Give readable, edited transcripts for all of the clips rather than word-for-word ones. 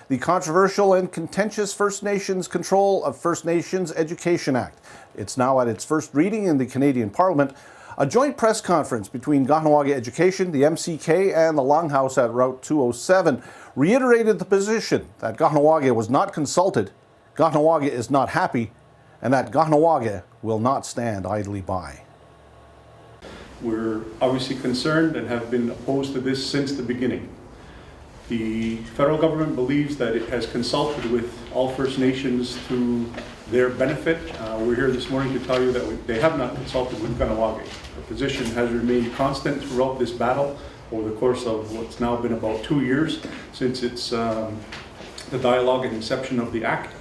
the controversial and contentious First Nations Control of First Nations Education Act. It's now at its first reading in the Canadian Parliament. A joint press conference between Kahnawà Education, the MCK, and the Longhouse at Route 207 reiterated the position that Kahnawà was not consulted, Kahnawà is not happy, and that Kahnawà will not stand idly by. We're obviously concerned and have been opposed to this since the beginning. The federal government believes that it has consulted with all First Nations to their benefit. We're here this morning to tell you that they have not consulted with Kahnawà. Our position has remained constant throughout this battle over the course of what's now been about 2 years since it's the dialogue and inception of the Act,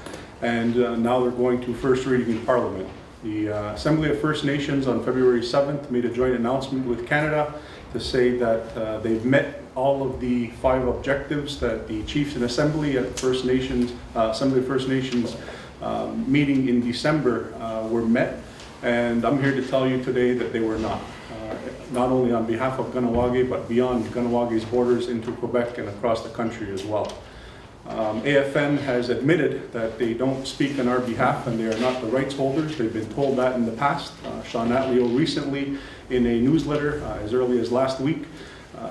and now they're going to first reading in Parliament. The Assembly of First Nations on February 7th made a joint announcement with Canada to say that they've met all of the 5 objectives that the Chiefs in Assembly at the First Nations, Assembly of First Nations meeting in December were met, and I'm here to tell you today that they were not. Not only on behalf of Kahnawà, but beyond Kahnawà's borders into Quebec and across the country as well. AFN has admitted that they don't speak on our behalf and they are not the rights holders. They've been told that in the past. Sean Atleo recently, in a newsletter as early as last week,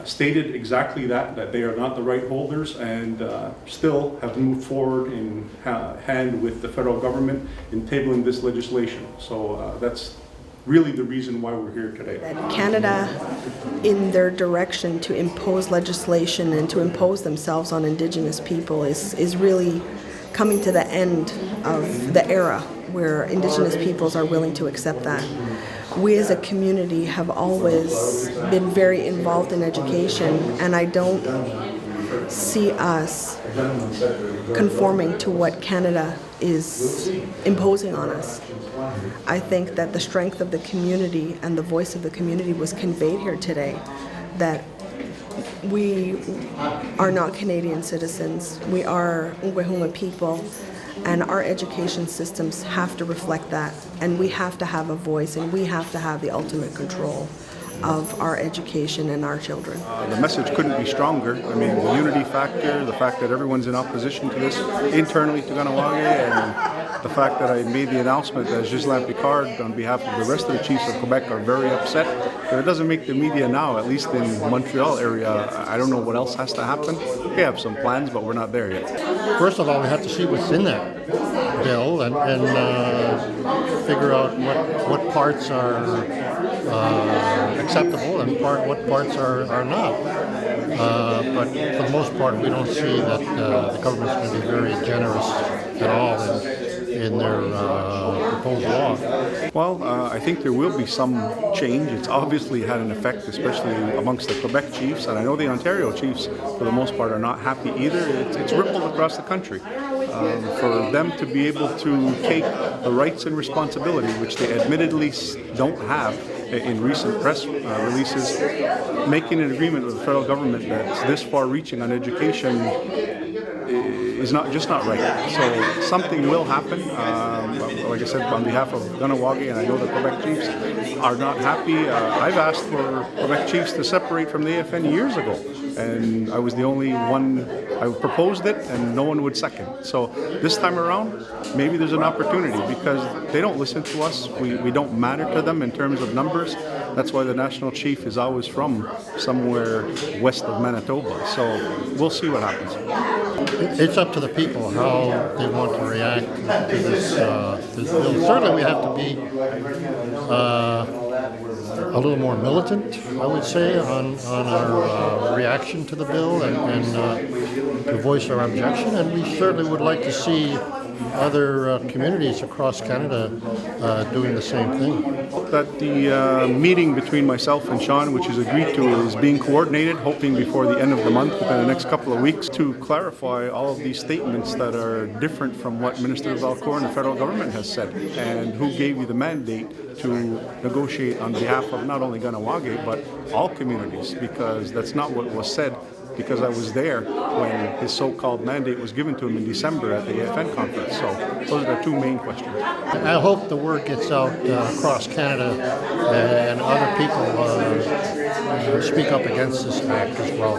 stated exactly that they are not the right holders, and still have moved forward in hand with the federal government in tabling this legislation. So that's really the reason why we're here today. Canada, in their direction to impose legislation and to impose themselves on Indigenous people is really coming to the end of the era where Indigenous peoples are willing to accept that. We as a community have always been very involved in education, and I don't see us conforming to what Canada is imposing on us. I think that the strength of the community and the voice of the community was conveyed here today, that we are not Canadian citizens, we are Ngwehuma people, and our education systems have to reflect that, and we have to have a voice, and we have to have the ultimate control of our education and our children. The message couldn't be stronger. I mean, the unity factor, the fact that everyone's in opposition to this internally to Kahnawà, and the fact that I made the announcement that Ghislain Picard on behalf of the rest of the chiefs of Quebec are very upset. But it doesn't make the media now, at least in Montreal area. I don't know what else has to happen. We have some plans, but we're not there yet. First of all, we have to see what's in that bill and figure out what parts are acceptable and what parts are not. But for the most part, we don't see that the government's going to be very generous at all in their proposed law. Well, I think there will be some change. It's obviously had an effect, especially amongst the Quebec chiefs, and I know the Ontario chiefs, for the most part, are not happy either. It's rippled across the country. For them to be able to take the rights and responsibility, which they admittedly don't have in recent press releases, making an agreement with the federal government that's this far-reaching on education is not right. So something will happen. Like I said, on behalf of Kahnawà, and I know the Quebec chiefs are not happy. I've asked for Quebec chiefs to separate from the AFN years ago, and I was the only one. I proposed it, and no one would second. So this time around, maybe there's an opportunity because they don't listen to us. We don't matter to them in terms of numbers. That's why the national chief is always from somewhere west of Manitoba. So we'll see what happens. It's up to the people how they want to react to this bill. Certainly we have to be a little more militant, I would say, on our reaction to the bill and to voice our objection. And we certainly would like to see other communities across Canada doing the same thing. That the meeting between myself and Sean, which is agreed to, is being coordinated, hoping before the end of the month, within the next couple of weeks, to clarify all of these statements that are different from what Minister Valcourt and the federal government has said, and who gave you the mandate to negotiate on behalf of not only Kahnawà, but all communities, because that's not what was said. Because I was there when his so-called mandate was given to him in December at the AFN conference. So those are the 2 main questions. I hope the word gets out across Canada and other people speak up against this act as well.